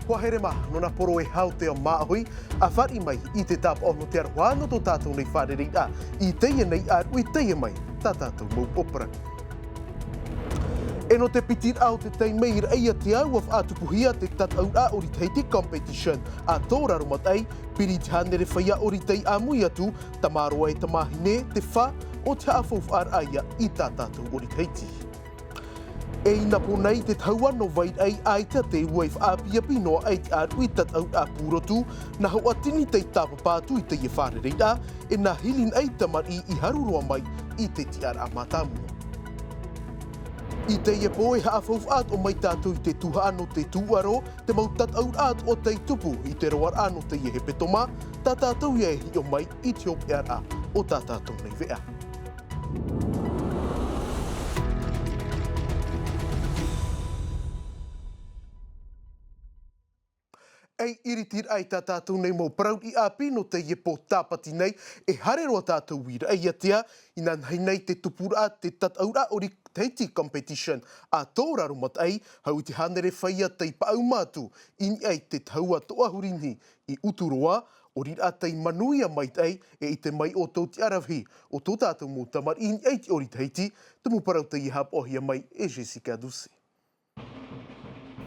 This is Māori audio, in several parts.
Kua here ma, nona poro e hau te o māhui, a whari mai I te tapa o no te aruano tō tātou nei wharereira, I teia nei ar ui teia mai, tā tātou mou opera. E no te pitir au te tei meir eia te au of atupuhia te tatau a ori teiti competition, a tōraro matai, piri te hanere whaia ori tei a mui atu, tamaro e tamahine te wha o te afof ar aia I tā tātou ori teiti. E ina ponei te tauano vai ai aita te uaif a piapi no ai te atu I tatau a purotu, na hau atini te tāpapātu I te ie wharereira, e na hilin ai tamari I harurua mai I te tiar a matamu. I te ie poe haafof at o mai tātou I te tuha ano te tuaro, te mau tatau at o te tupu I te roar ano te ie he petoma, tā tātou ie hi o mai I te opear a o tā tātou nei vea. Ei iritir ai tā tātou nei mō proud I api no te ie pō tāpati nei e hare roa tātou wira ei atia ina nei nei te tupura te tataura ori teiti competition a tōraro matai hau te hanere whaia te paau mātu ini ai te taua toa hurini I uturoa ori a tei manuia mai tei e I te mai o tō te arawhi o tō tātou mō tamar ini ai te ori teiti te mō parau te ihap ohia mai e Jessica Duce.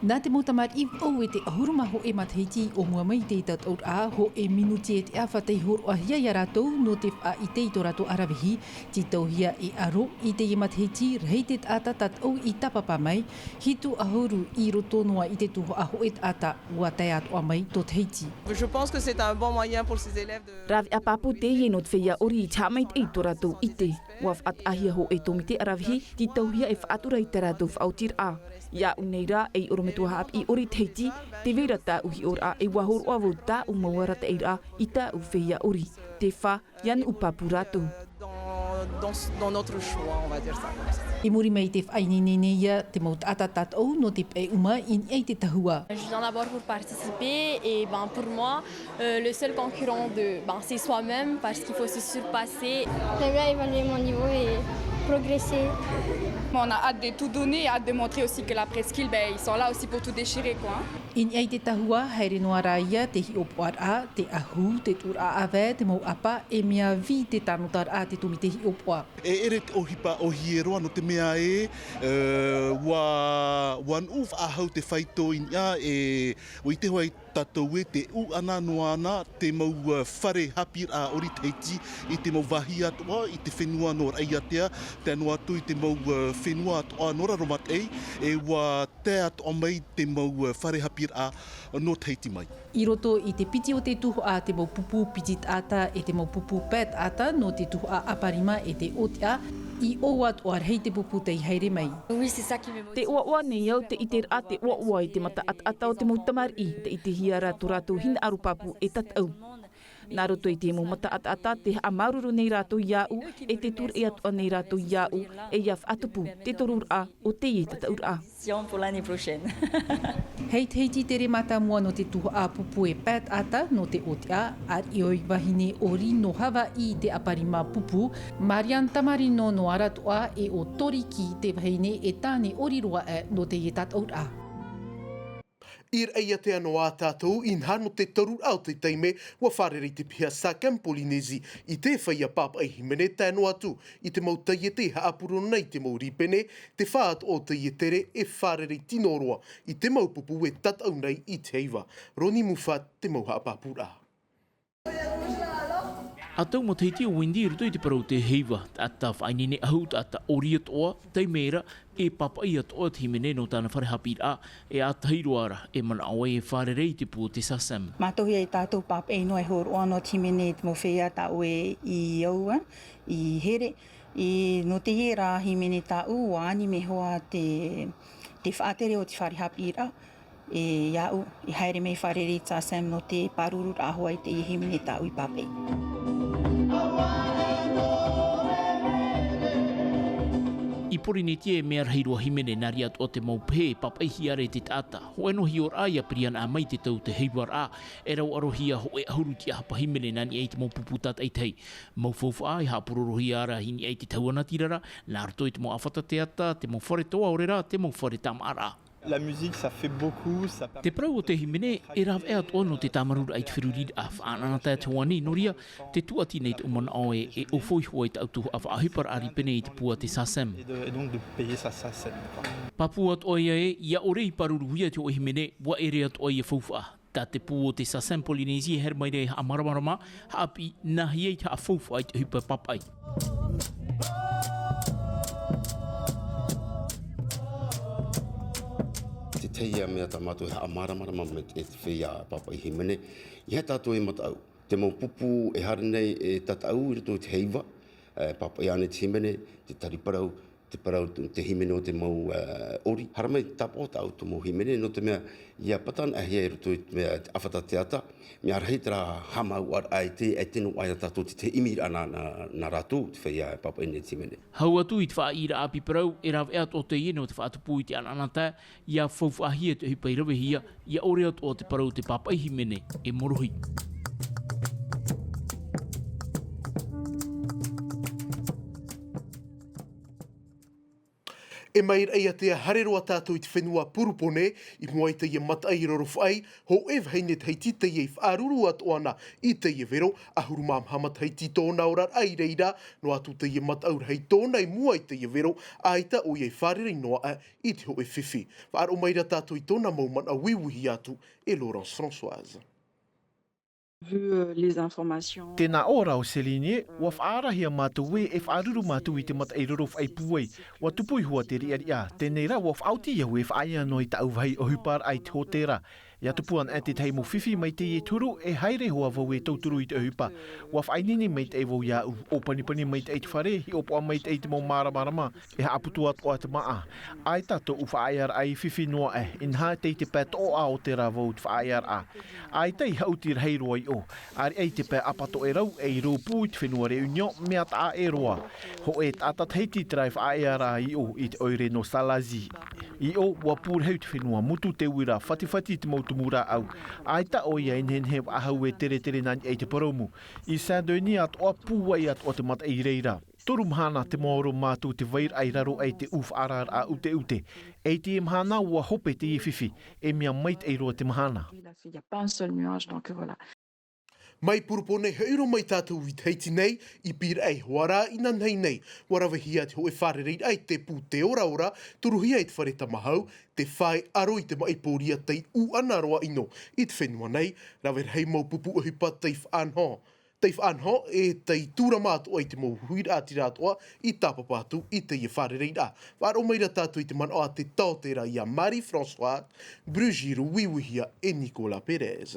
Nā te motamar I o e te ahuruma ho e matahiti o mua mai te taut a ho e minuti e te awhatei horo ahia I a rātou no te wha I te I tō rātou arawihi ti tauhia I aro I te I matahiti rei te ata tatau I tapapa mai hitu ahuru I roto noa I te tuho a ho e ata ua tai atoa mai tō teiti. Je pense que c'est un bon moyen pour ces élèves de... Ravi a papu te ie no te whia ori I tāmait e tō rātou I te. Waf at ahia ho e tōmi te arawihi ti tauhia e whaatura I te rātou whautir a. Ia unei rā e orometua haap I ori teiti, te vera tā uhi ora e wahoro avo tā u mawara te eira I tā u whia ori. Te wha, yan u papu rātou. Dans notre choix, on va dire ça. I muri mai te whainene ia te maut atatat au no te pe uma in ei te tahua. Je viens d'abord pour participer et pour moi, le seul concurrent c'est soi-même parce qu'il faut se surpasser. J'aime bien évaluer mon niveau et progresser. On a hâte de tout donner, hâte de montrer aussi que la presqu'île, ils sont là aussi pour tout déchirer, quoi. In ei te tahua, haere noa rā ia te hi opoar a, te ahu, te tur a awe, te mau apa, e mea vi te tanotar a te tumi te hi opoar. E ere o hipa o hieroa no te mea wan uf a hau te whaito in ia o I te hoa I tātou e te u ana noa ana te mau whare hapir a ori teiti I te mau wahi atoa I te whenua no rei atea, te anu atu I te mau whenua atoa nora romat e wa te atoa mai te mau whare hapir a no teiti mai. I roto I te piti o te tuho a te mau pupu pitit ata e te mau pupu pet ata no te tuho a aparima e te otea I oat o arhei te pupu te haere mai. Oui, c'est ça qui me motive. Te oa nei au te iter a te oa I te mata ata o te mautamar I te ite hiara tu rātou hina arupapu e tatau. Nā roto I te mo mata ata te amaruru nei rātou iau e te tur e atua nei rātou iau e iaf atupu te torur a o te I tataur a. Pour l'année prochaine. Hei teiti tere mata mua no te tuho a pupu e pat ata no te otea, ar I oi wahine ori no hawa I te aparima pupu, Marian Tamarino no aratoa e o tori ki te wahine e tāne ori roa e no te ie tataur a. Ir eia te anoa tātou in hano te toru au te teime wa wharere te pia Sakam Polinesi I te whaia papa I himene te anoa tu I te mau teie te haapuro nei te mau ripene te whaat o teie tere e wharere tinoroa I te mau pupu e tatau nei I te iwa. Roni Mufat te mau haapapura. A tau mo teiti o windi ruto I te parau te heiwa, ata whainene ahu ata ori atoa, tei mera e papa I atoa te himene no tāna whare hapir a, e a tairoara e mana awa e wharerei te pū te sasam. Mātohi e tātou papa e noe horo ano te himene te mo whea ta oe I aua, I here, I no te hera himene ta ua ani me hoa te whaatere o te whare hapir a, e iau, I haere me wharere tā sam no te paruru ahua I te himene ta ui pape. I porineti e mea rahirua himene nari atu o te maupē papaihi are te tata. Ho eno hi or aia prian a mai te tau te heiwar a. E rau arohia ho e ahuru ti ahapa himene nani ei te maupupu tata ei tei. Maufaufa a i hapurorohi ara hini ei te tauana tirara. Nā rato i te mau awhata te ata, te mau whare toa orera, te mau whare tamara. La musique, ça fait beaucoup. Ça... Te prau o te himene e raw e at ono te tamaruru ai te whirurida a whaanana tai te wani noria te tuati nei te umana oe e o foi hoi te autuhu a whaahipar ari pene i te pua te SACEM. Et donc de payer sa SACEM. Papu at oe e, ia orei paruru huia te o himene, wa ere at oe e faufa. Ta te pū o te SACEM Polynesia hermaire ha maramarama, haapi nahi ei ha faufa ai te hupa papai. Te ia mea tamatu ha maramarama me te whia papa I himene. I he tātou e matau. Te mau pupu e hare nei e tatau I rato te heiva. Papa I ane te himene, te tariparau, te parau te himene o te mau ori. Haramai tapo tau te mau himene no te mea ia patan a hea I rato I mea awhata te ata. Mea rahi tera hamau ar ai te e tenu ai tātou te imi ana na rātou te whia papa I ne te himene. Hau atu I te wha ira api parau, e raw eat o te ino te wha atupu I te ananata, ia fauwhahia te hupa I rawehia, ia ore at o te parau te papai himene e morohi. E mai rei a te hareroa tātou I te whenua purupone I mua I te ia matai roro whai, ho e vhaine te heiti te ia I whaaruru atu ana I te ia vero, a huru maam hamat heiti tōna ora ai reira, no atu te ia mataur hei tōna I mua I te ia vero, a ita o iei wharere noa a I te ho e whiwhi. Whaaro mai ra tātou I tōna maumana wiwihi atu e Laurence Françoise. Vu les informations. Tēnā ora o Selinie, wa whaarahia mātou e whaaruru mātou I te matai roro whai puai, wa tupui hua te ria ria. Tēnei ra wa whaauti iau e whaia no I ta auwhai o hupar ai te hotera. Ia tupuan e te teimu whiwhi mai te e turu e haere hoa vau e tauturu I te hupa. Wa whainini mai te e vau iau, o panipani mai te e te whare, hi opoa mai te e te mau maramarama, e ha aputu atu a te maa. Ai tato u whaaiar ai whiwhi noa e, in ha te te pēt o a o te ra vau te whaaiar a. Ai tei hauti rei roa I o, ari ei te pē apato e rau e I rōpū I te whenua reunio, mea ta e roa. Ho e tātat heiti trai whaaiar a I o I te oire no Salazi. I o wa pūrheu te whenua, mutu te uira, whati te mautumura au. Ai ta o ia inhen he ahau e tere nani e te paromu. I Sandoni at o pūwai at o te mata I reira. Toru mhana te maoro mātou te vair ai raro ai te uf arar a ute. E te mhana ua hope te I whiwhi, e mea mait ei roa te mhana. Il n'y a pas un seul nuage, donc voilà. Mai purupone heuro mai tātou I teiti nei, I pira ei hoara ina nei. Warawahia te hoe wharerei ai te pū te ora, turuhia I te whare tamahau, te whai aro I te maiporia tei u ana roa ino. I te whenua nei, rawer hei mau pupu o hipa tei whanho. Tei whanho e tei tūra mātua I te mau huira ati rātua I tāpapātu I te ia wharerei rā. Wharo meira tātou I te mana o te tātera I a Marie-Françoise, Brugiru wiwihia e Nicolas Pérez.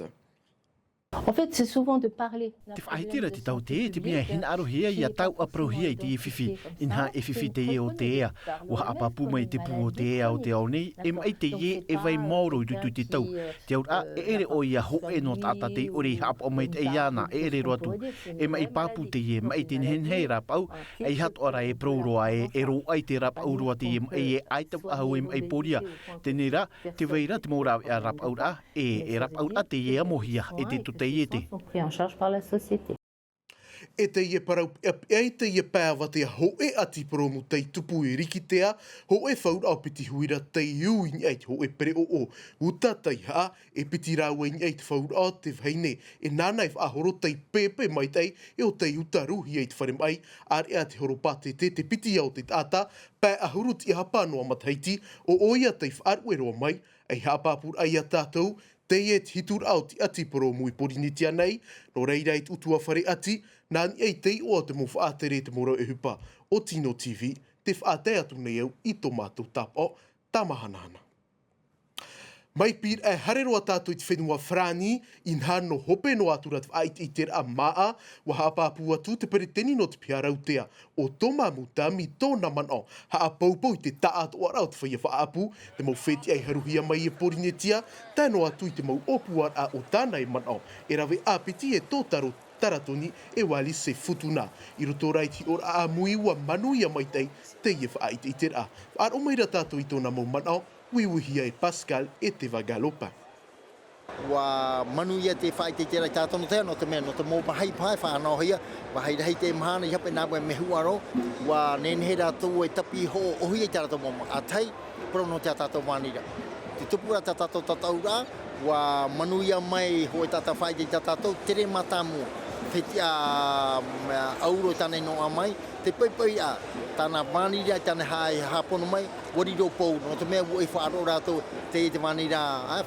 En fait, c'est souvent de parler. Te whaitira te tau te te mea hin arohia I a tau aprohia I te whiwhi, in ha e whiwhi te e o te ea. Wa apapu mai te pu o te ea o te au nei, e mai te ie e vai mauro I rutu te tau. Te aur a e ere o ia ho e no tata te ori hap o mai te iana e ere roatu. E mai papu te ie, mai te hen hei rapau, e hat ora e prouroa e ro ai te rapau roa te e aitau ahau e mai poria. Te nera, te veira te maurau e a rapau ra, e rapau a te ia mohia e te tuta. Sont pris en charge par la société. E te ie parau e te ie pāwate ho e ati promu tei tupu I rikitea, ho e whaur au piti huira tei iuini eit ho e pere o. Uta tei haa e piti rāuini eit whaur au te whaine, e nānai whaahoro tei pepe mai tei e o tei utaruhi eit wharem ai, ar ea te horopate te piti au te tata, pā ahurut I hapanoa mataiti, o oia tei whaarueroa mai, ei hapapur ai a tātou, te e hitur au ti ati poro mui porinitia nei, no reira it utua whare ati, nāni ei tei o te mo whaatere te moro e hupa o Tino TV, te whaate atu nei au I tō mātou tapo, tamahanana. Mai pir e hareroa tātou I te whenua Frani, in hano hope no aturat whait I te a maa, wa hapāpua tū te pereteni no te piarautea, o tō mamuta mi tōna manao, haa paupau I te taatu arau te whaia whaapu, te mau wheti ai haruhia mai e porinetia, tēno atu I te mau opuar a o tānai manao, e rawe āpiti e tōtaro taratoni e wali se futuna. I roto raiti ora a mui wa manuia mai tei, te ie whait I te a. Ar o meira tātou I tōna mau manao, wiwihia e Pascal e te Vagalopa. Wa manuia te whai te tera tātono te no te mea, no te mō pahai pai whanau hia, wahai rei te mahana I hape nāwe me huaro, wa nenhera tō e tapi ho ohi e tātou mōma. A tei, prono te tātou wānira. Te tupura tātou tataura, wa manuia mai hoi tata whai te tātou, tere matamu. Whiti a auro tāne no amai, te paipai a, tāna mānira, tāne hae hapono mai, wariro pou, no te mea ue whaaro rātou, te mānira,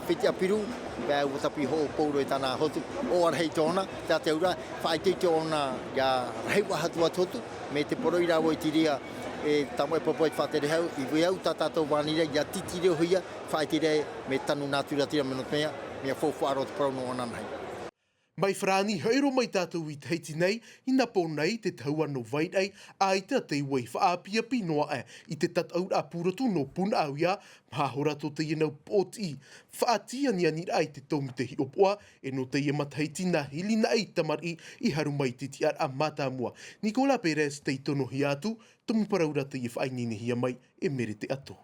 whiti a piru, bea ua tapi ho pou roi tāna hotu, o arhei tōna, tā te ura, whae te tōna, ia rei wahatua totu, me te poroi rāwoi tiria, e tamoe popoi whatere hau, i vui au tātou mānira, ia titire hoia, whae te rei, me tanu nātura tira menot mea, mea fō whaaro te parau no ananhai. Mai frani heiro mai tātou I teiti nei, ina pō nei te taua no vaidei, a I te wei whaapia pinoa I te tataura pūratu no puna au ia, mahora to te ienau pōti. Whaatia ni anira ai te tongi te hiopua, e no te iemateiti na hili na ei tamari I haru mai te tiar a matamua. Nicola Perez te itono hi atu, tumu paraura te I whainini hia mai, e mere te ato.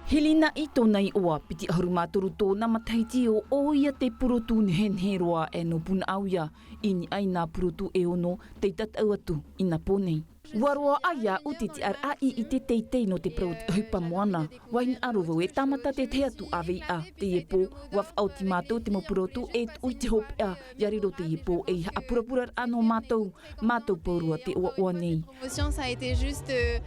Helina I tōnei oa piti aharu mātoru tōna mataiti o oia te purotu nehenhe roa e no puna auia ini ai nā purotu e ono te tatau atu I nā pōnei. Waroa aia o te te ar ai I te teitei no te prau te hupa moana. Wahin arovo e tamata te te atu awei a te epo waf au ti mātou te mo purotu e ui te hopea yariro te epo e ha apurapurar ano mātou paurua te oa nei. Ça a été juste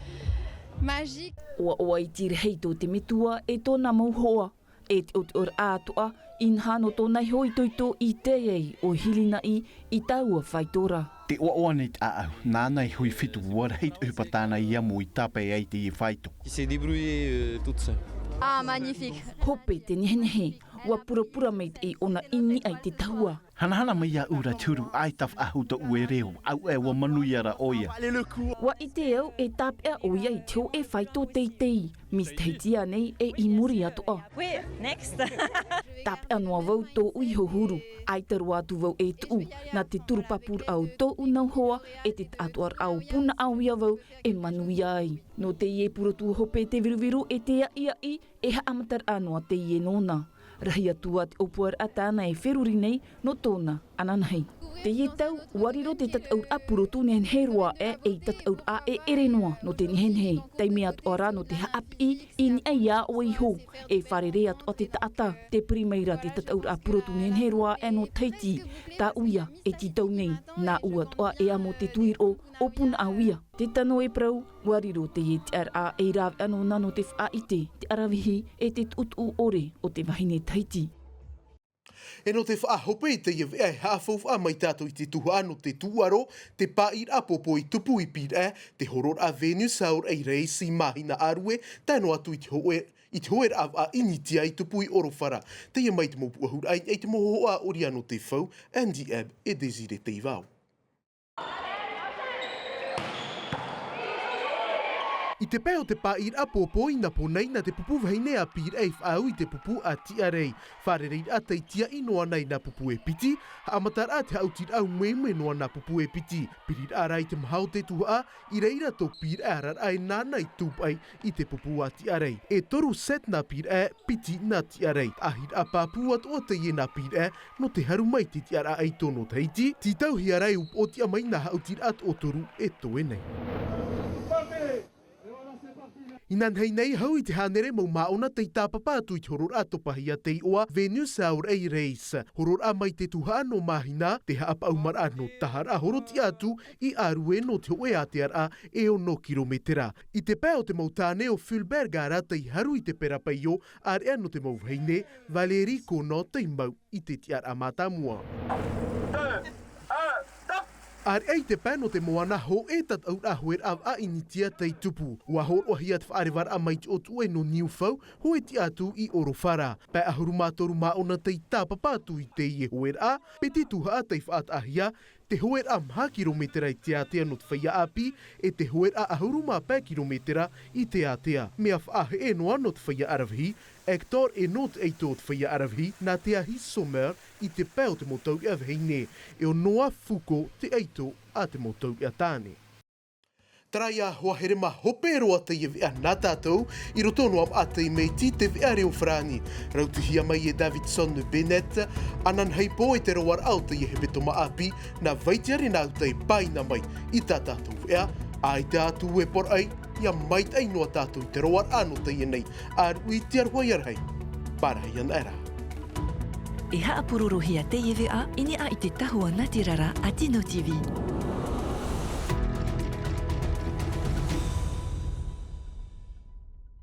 magique. Oa I tire hei tō te mitua e tōna mauhoa, e te ora ātua, inhano tōnei hoi toito I te ei o hilina I taua whaitora. Te oa nei te aau, nānei hui whitu wara hei te hupatana I amu I tape ei te I whaito. Qui s'est débrouillé toute seule. Ah, magnifique. Hope te nehenehe, ua pura mei te ona ini ai te taua. Hanahana mai a ura turu ai taf ahu ta ue reo, au e wa manuiara oia. Wa I te au e tapea oia I teo e whaito teitei. Miss Teitia nei e I muri atoa. Wait, next. Tapea noa vau tō ui hohuru. Ai te roa tu vau e tuu. Na te turupapur au tō unau hoa e te atuar au puna au ia vau e manuia ai. No te ie purotu hope te viruviru e te ia I e ha amatar anoa te ie nona. Rahi atua te opuar a tāna e wheruri nei no tōna ananhei. Te ie tau, wariro te tataur a purotu nehenhe roa e tataur a e ere noa no te nehenhe. Teimi atu ora no te haapi ini ai a o iho. E wharere atu a te taata, te primeira te tataur a purotu nehenhe roa e no teiti. Tā uia e titau nei, nā ua toa e amo te tuir o puna a uia. Te tano e prau, wariro te ie te ara e rawe ano nano te whaite, te arawihi e te tutu ore o te wahine teiti. E no te whaahope te iwe e hawhau a mai tātou I te tuha no te tuaro, te pāir a popo I tupu I pira, te horor a Venus aur ei reisi mahina arue, tēno atu I te hoer a initia I tupu I orowhara. Te ia mai te mopu ahur ai te moho a ori ano te whau, Andy Ab e Desire Teivao. I te pēo te pāir a pōpō I na pōnei na te pupu vahine a pīr e whaau I te pupu a tiarei. Wharerei a teitia I noa nei na pupu e piti, ha amatar a te hautir au meme noa na pupu e piti. Pirir a rai te mahau te tuha I reira tō pīr e arar ai nāna I tūpai I te pupu a tiarei. E toru set na pīr e piti na tiarei. Ahir a pāpū at o te ie na pīr e no te haru mai te tiara ai tono teiti. Titau hi arai up o tia mai na hautir at o toru e toe nei. Inan hei nei hau I te hanere mau maona te tāpapa atu I te horor a topahia te oa Venus aur ei reis. Horor a mai te tuha no mahina te haapa umar a no tahar a horoti atu I arue no te oe a te ara e o no kilometera. I te pēo te mautane o Fulberg a rata I haru I te perapaio ar ea no te mau heine Valeri Kono te mau I te tiar a matamua. Ar ei te pēno te moana ho e tat au a hoer av a initia tei tupu. Ua hor o hiat whaarevar a mai te otu e no niuwhau ho e ti atu I orowhara. Pē ahuru mātoru maona tei tāpapatu I te ie hoer a, pe te tuha a tei whaat ahia, te hoer a mha kilometera I te atea no te whaia api, e te hoer a ahuru mā pē kilometera I te atea. Mea whaahe e noa no te whaia arawhi, Hector e not eito te whaia arawhi, nā te ahi somer I te pēo te motau I avheine, e o noa fuko te eito a te motau I atane. Trai a hoa here ma hope roa te iwi a nā tātou, I roto noa a te meiti te vea reo frani. Rautihia mai e Davidson Bennett, anan hei po e te roar au te ihi beto ma api, na vaitiare nā te paina mai I tā tātou vea, Ai te atu e por ai, ia mait ai noa tātou te roar anu te ienei, ar ui te arhoi arhei. Parahai ana era. E haa pururuhia te EVA, ini a i te tahua Ngāti Rara a Tino TV.